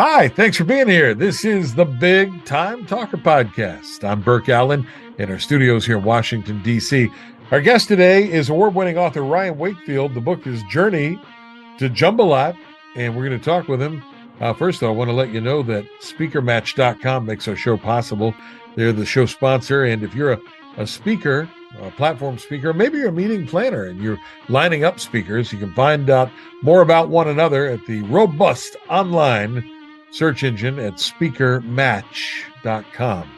Hi, thanks for being here. This is the Big Time Talker Podcast. I'm Burke Allen in our studios here in Washington, D.C. Our guest today is award-winning author Ryan Wakefield. The book is Journey to Jumbalot, and we're going to talk with him. First, though, I want to let you know that Speakermatch.com makes our show possible. They're the show sponsor, and if you're a speaker, a platform speaker, maybe you're a meeting planner and you're lining up speakers, you can find out more about one another at the robust online search engine at Speakermatch.com.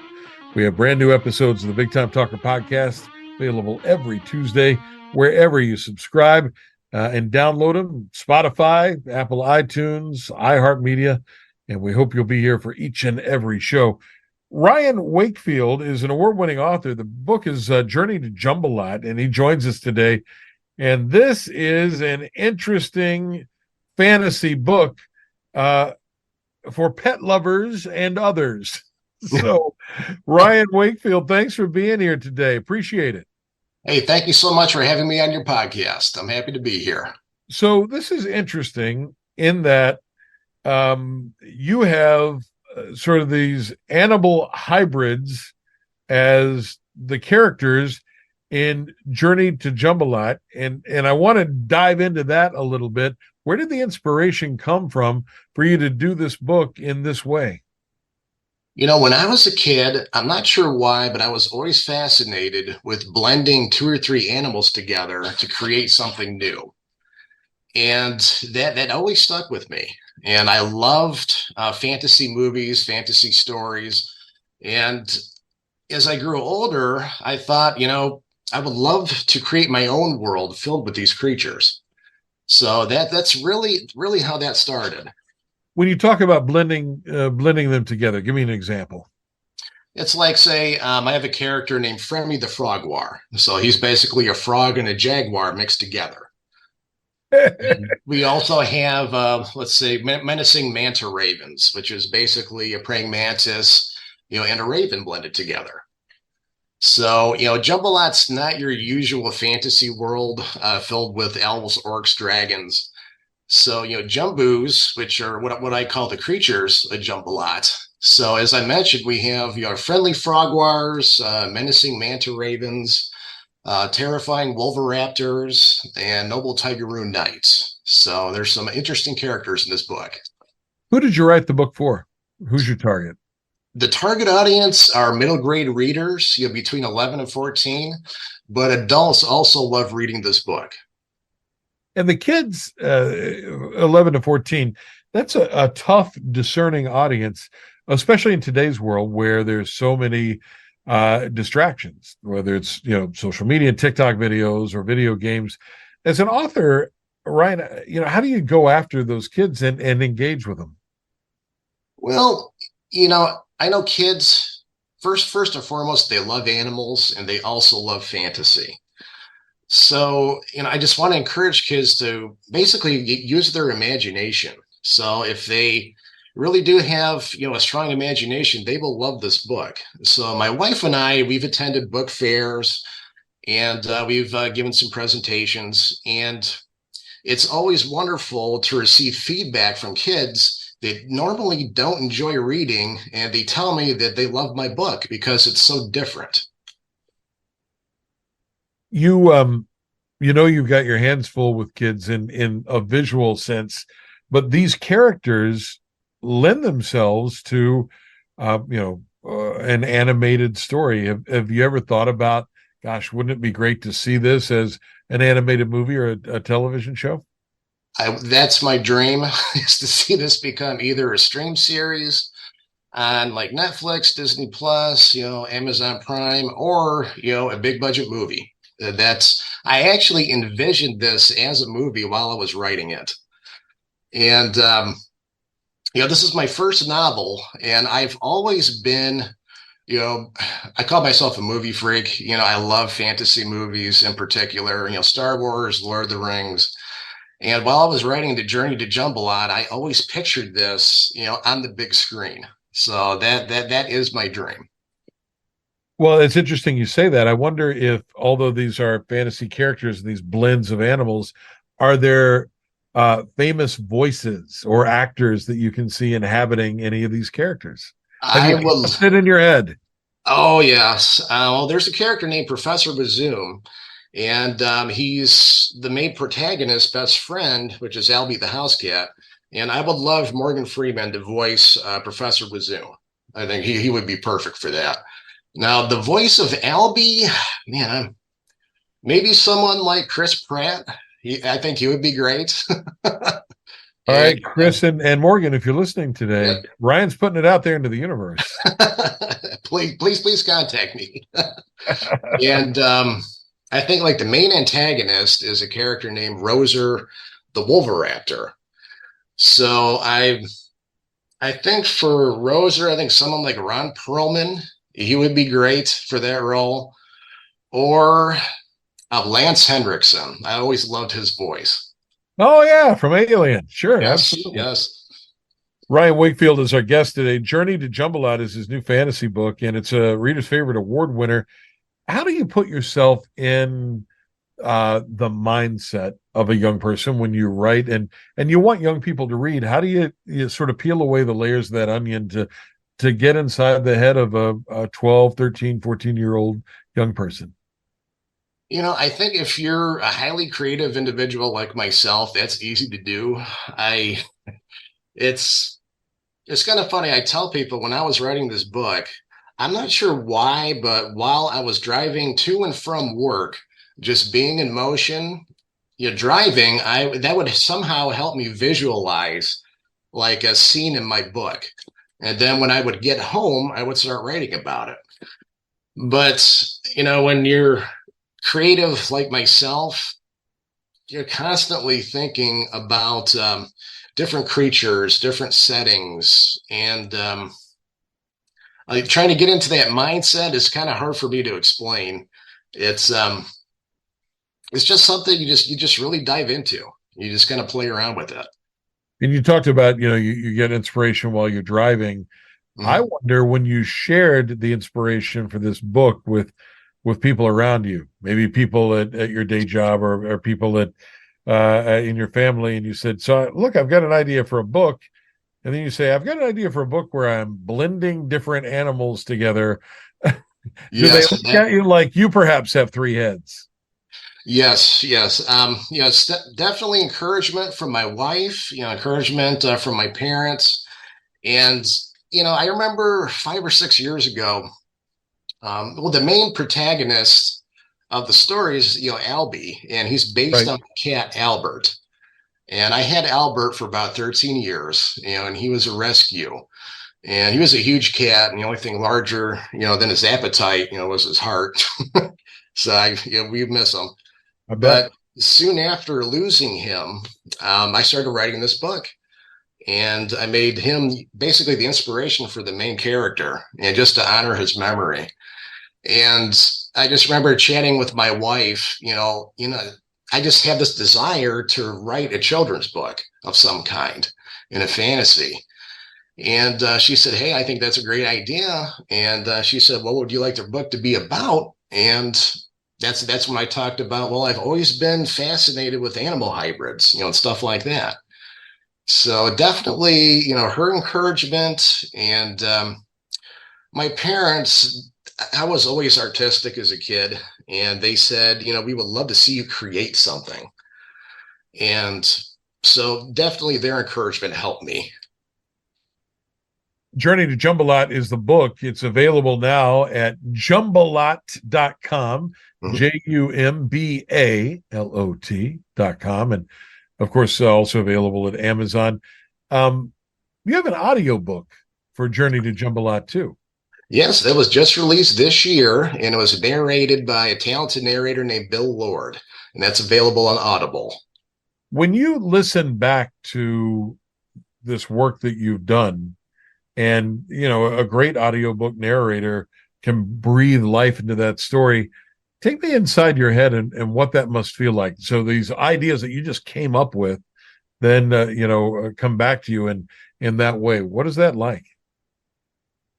We have brand new episodes of the Big Time Talker Podcast available every Tuesday, wherever you subscribe and download them, Spotify, Apple iTunes, iHeartMedia, and we hope you'll be here for each and every show. Ryan Wakefield is an award-winning author. The book is Journey to Jumbalot, and he joins us today. And this is an interesting fantasy book for pet lovers and others. So, Ryan Wakefield, thanks for being here today. Appreciate it. Hey, thank you so much for having me on your podcast. I'm happy to be here. So this is interesting in that you have sort of these animal hybrids as the characters in Journey to Jumbalot, and I want to dive into that a little bit. Where did the inspiration come from for you to do this book in this way? You know, when I was a kid, I'm not sure why, but I was always fascinated with blending two or three animals together to create something new. And that always stuck with me. And I loved fantasy movies, fantasy stories. And as I grew older, I thought, I would love to create my own world filled with these creatures. So that's really how that started. When you talk about blending them together, give me an example. It's like, say, I have a character named Fremy the Frogwar. So he's basically a frog and a jaguar mixed together. We also have, let's say, menacing manta ravens, which is basically a praying mantis, and a raven blended together. So, Jumbalot's not your usual fantasy world filled with elves, orcs, dragons. So, Jumbos, which are what I call the creatures, a Jumbalot. So, as I mentioned, we have friendly frogwars, menacing manta ravens, terrifying wolveraptors, and noble tigeroon knights. So, there's some interesting characters in this book. Who did you write the book for? Who's your target? The target audience are middle grade readers, between 11 and 14, but adults also love reading this book. And the kids, 11 to 14, that's a tough, discerning audience, especially in today's world where there's so many distractions, whether it's, social media, TikTok videos, or video games. As an author, Ryan, how do you go after those kids and engage with them? Well, I know kids, first and foremost, they love animals and they also love fantasy. So, I just want to encourage kids to basically use their imagination. So if they really do have, a strong imagination, they will love this book. So my wife and I, we've attended book fairs and we've given some presentations, and it's always wonderful to receive feedback from kids that normally don't enjoy reading, and they tell me that they love my book because it's so different. You've got your hands full with kids in a visual sense, but these characters lend themselves to, an animated story. Have you ever thought about, gosh, wouldn't it be great to see this as an animated movie or a television show? That's my dream, is to see this become either a stream series on like Netflix, Disney Plus, Amazon Prime, or, a big budget movie. I actually envisioned this as a movie while I was writing it. And, this is my first novel, and I've always been, I call myself a movie freak. I love fantasy movies in particular, Star Wars, Lord of the Rings. And while I was writing The Journey to Jumbalot, I always pictured this, on the big screen. So that is my dream. Well, it's interesting you say that. I wonder if, although these are fantasy characters, these blends of animals, are there famous voices or acters that you can see inhabiting any of these characters? Have I you will. cast it in your head? Oh yes. Well, there's a character named Professor Bazoom, and he's the main protagonist's best friend, which is Albie the house cat. And I would love Morgan Freeman to voice Professor Bazoom. I think he would be perfect for that. Now, the voice of Albie, man, maybe someone like Chris Pratt. I think he would be great. All And right, Chris and Morgan, if you're listening yeah. today, Ryan's putting it out there into the universe. Please contact me. And I think like the main antagonist is a character named Roser the Wolveraptor. So I think for Roser, I think someone like Ron Perlman, he would be great for that role. Or Lance Hendrickson. I always loved his voice. Oh yeah, from Alien. Sure, Yes, absolutely. yes. Ryan Wakefield is our guest today. Journey to Jumbalot is his new fantasy book, and it's a reader's favorite award winner. How do you put yourself in the mindset of a young person when you write and you want young people to read? How do you sort of peel away the layers of that onion to get inside the head of a 12, 13, 14-year-old young person? I think if you're a highly creative individual like myself, that's easy to do. I it's it's kind of funny. I tell people when I was writing this book, I'm not sure why, but while I was driving to and from work, just being in motion, driving, I that would somehow help me visualize like a scene in my book. And then when I would get home, I would start writing about it. But, when you're creative like myself, you're constantly thinking about different creatures, different settings, and like trying to get into that mindset is kind of hard for me to explain. It's um, it's just something you just really dive into. You just kind of play around with it. And you talked about, you get inspiration while you're driving. I Mhm. wonder when you shared the inspiration for this book with people around you, maybe people at your day job or people that in your family, and you said, "So look, I've got an idea for a book," and then you say, "I've got an idea for a book where I'm blending different animals together." Do they Yes, look at you like you perhaps have three heads? yes. It's definitely encouragement from my wife. Encouragement from my parents, and I remember 5 or 6 years ago. Well, the main protagonist of the story is, Albie, and he's based Right. on the cat Albert. And I had Albert for about 13 years, and he was a rescue. And he was a huge cat, and the only thing larger, than his appetite, was his heart. So we miss him. I bet. But soon after losing him, I started writing this book. And I made him basically the inspiration for the main character, and just to honor his memory. And I just remember chatting with my wife, I just had this desire to write a children's book of some kind in a fantasy. And she said, "Hey, I think that's a great idea." And she said, "What would you like the book to be about?" And that's when I talked about, well, I've always been fascinated with animal hybrids, and stuff like that. So definitely, her encouragement and my parents, I was always artistic as a kid, and they said, we would love to see you create something. And so definitely their encouragement helped me. Journey to Jumbalot is the book. It's available now at jumbalot.com, Mhm. Jumbalot.com. And of course, also available at Amazon. Um, you have an audio book for Journey to Jumbalot too. Yes, that was just released this year, and it was narrated by a talented narrator named Bill Lord, and that's available on Audible. When you listen back to this work that you've done, and a great audiobook narrator can breathe life into that story, take me inside your head and what that must feel like. So these ideas that you just came up with then come back to you in that way. What is that like?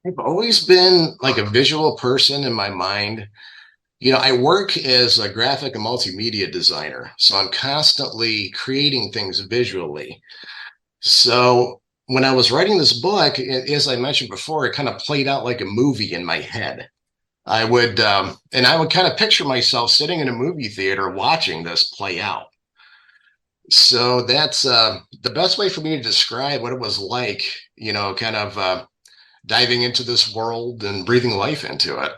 I've always been like a visual person in my mind. I work as a graphic and multimedia designer, so I'm constantly creating things visually. So when I was writing this book, as I mentioned before, it kind of played out like a movie in my head. And I would kind of picture myself sitting in a movie theater watching this play out. So that's the best way for me to describe what it was like, kind of diving into this world and breathing life into it.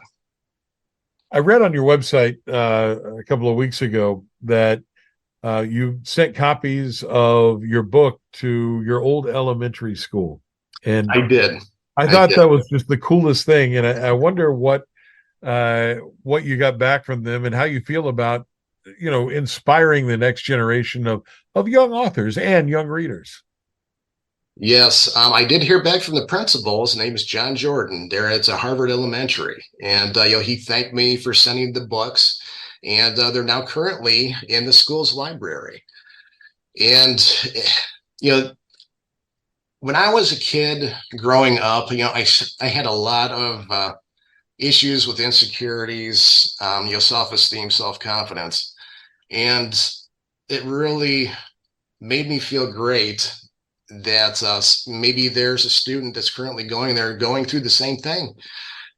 I read on your website a couple of weeks ago that you sent copies of your book to your old elementary school, and I did. I I thought did. that was just the coolest thing. And I wonder what you got back from them and how you feel about inspiring the next generation of young authors and young readers. Yes, I did hear back from the principal. His name is John Jordan. There at Harvard Elementary, and he thanked me for sending the books, and they're now currently in the school's library. And you know, when I was a kid growing up, I had a lot of issues with insecurities, self-esteem, self-confidence, and it really made me feel great that maybe there's a student that's currently going through the same thing,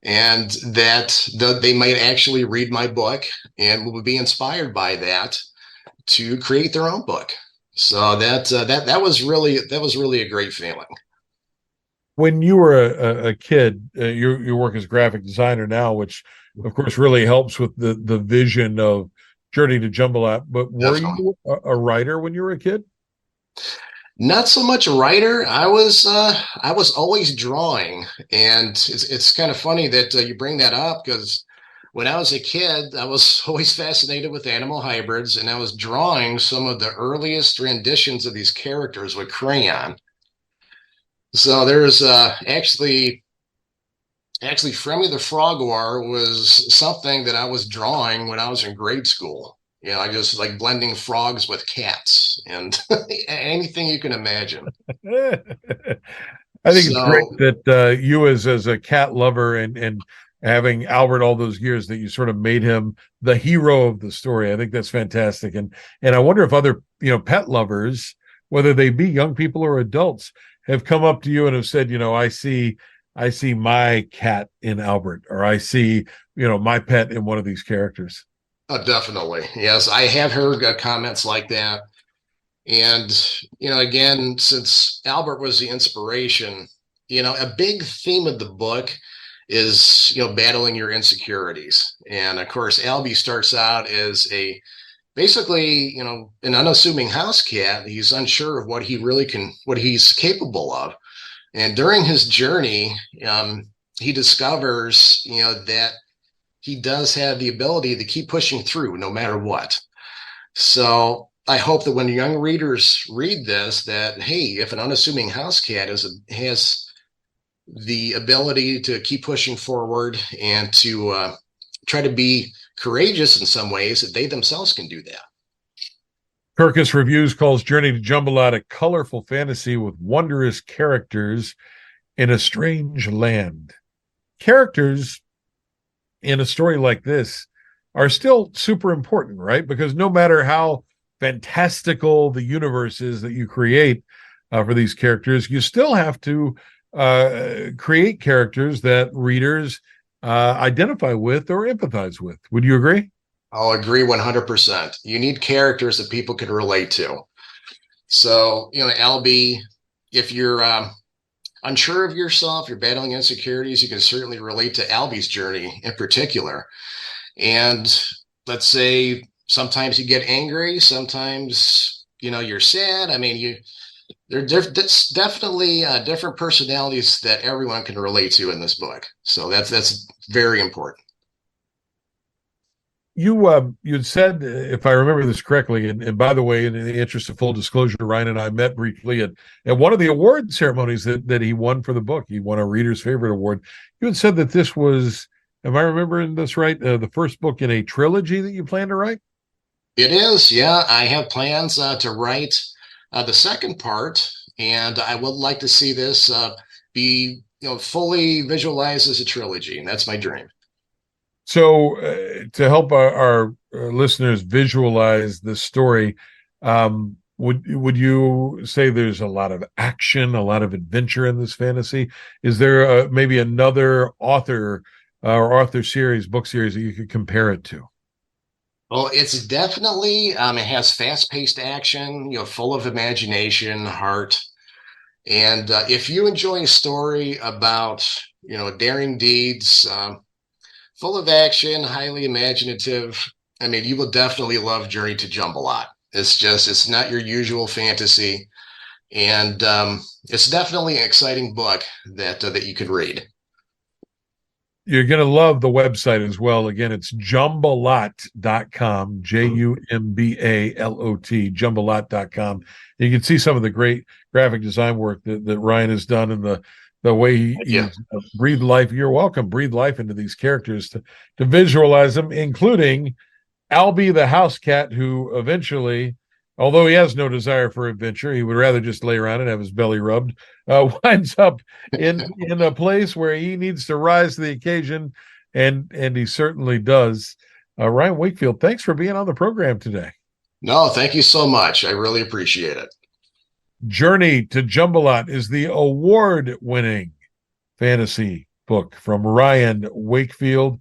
and that they might actually read my book and will be inspired by that to create their own book. So that was really a great feeling. When you were a kid, you work as a graphic designer now, which of course really helps with the vision of Journey to Jumbalot. But were Definitely. you a writer when you were a kid? Not so much a writer. I was always drawing, and it's kind of funny that you bring that up because when I was a kid, I was always fascinated with animal hybrids, and I was drawing some of the earliest renditions of these characters with crayon. So there's actually Friendly the Frogwar was something that I was drawing when I was in grade school. I just like blending frogs with cats and anything you can imagine. I think it's great So, that you, as a cat lover and having Albert all those years, that you sort of made him the hero of the story. I think that's fantastic, and I wonder if other pet lovers, whether they be young people or adults, have come up to you and have said, I see my cat in Albert, or I see my pet in one of these characters. definitely. Yes, I have heard comments like that. And, again, since Albert was the inspiration, a big theme of the book is, battling your insecurities. And of course, Albie starts out as basically, an unassuming house cat. He's unsure of what he's capable of. And during his journey, he discovers, that he does have the ability to keep pushing through no matter what. So I hope that when young readers read this, that hey, if an unassuming house cat has the ability to keep pushing forward and to try to be courageous in some ways, that they themselves can do that. Kirkus Reviews calls Journey to Jumbalot a colorful fantasy with wondrous characters in a strange land. Characters in a story like this are still super important, right? Because no matter how fantastical the universe is that you create for these characters, you still have to create characters that readers identify with or empathize with. Would you agree? I'll agree 100%. You need characters that people can relate to. So, LB, if you're unsure of yourself, you're battling insecurities, you can certainly relate to Albie's journey in particular. And let's say sometimes you get angry, sometimes you're sad. I mean, that's definitely different personalities that everyone can relate to in this book. So that's very important. You'd said, if I remember this correctly, and by the way, in the interest of full disclosure, Ryan and I met briefly at one of the award ceremonies that he won for the book. He won a Reader's Favorite Award. You had said that this was, am I remembering this right, the first book in a trilogy that you plan to write? It is, yeah. I have plans to write the second part, and I would like to see this be fully visualized as a trilogy, and that's my dream. So, to help our listeners visualize this story, would you say there's a lot of action, a lot of adventure in this fantasy? Is there maybe another author or author series, book series that you could compare it to? Well, it's definitely it has fast-paced action, full of imagination, heart. And if you enjoy a story about, daring deeds, full of action, highly imaginative, I mean, you will definitely love Journey to Jumbalot. It's not your usual fantasy. And it's definitely an exciting book that you could read. You're going to love the website as well. Again, it's jumbalot.com, Jumbalot, jumbalot.com. You can see some of the great graphic design work that Ryan has done and the way he breathed life. You're welcome. Breathe life into these characters to visualize them, including Albie the house cat, who eventually, although he has no desire for adventure, he would rather just lay around and have his belly rubbed, winds up in a place where he needs to rise to the occasion, and he certainly does. Ryan Wakefield, thanks for being on the program today. No, thank you so much. I really appreciate it. Journey to Jumbalot is the award-winning fantasy book from Ryan Wakefield.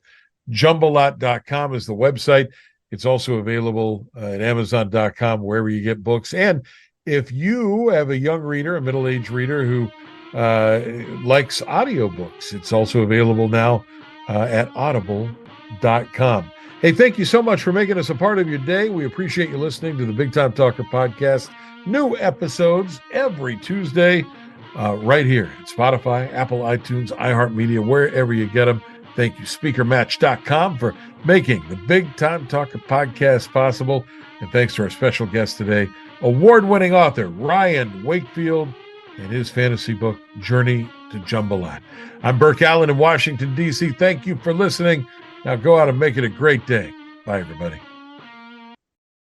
Jumbalot.com is the website. It's also available at Amazon.com, wherever you get books. And if you have a young reader, a middle-aged reader who likes audiobooks, it's also available now at Audible.com. Hey, thank you so much for making us a part of your day. We appreciate you listening to the Big Time Talker podcast. New episodes every Tuesday right here at Spotify, Apple, iTunes, iHeartMedia, wherever you get them. Thank you, Speakermatch.com, for making the Big Time Talker podcast possible. And thanks to our special guest today, award-winning author Ryan Wakefield and his fantasy book, Journey to Jumbalot. I'm Burke Allen in Washington, D.C. Thank you for listening. Now go out and make it a great day. Bye, everybody.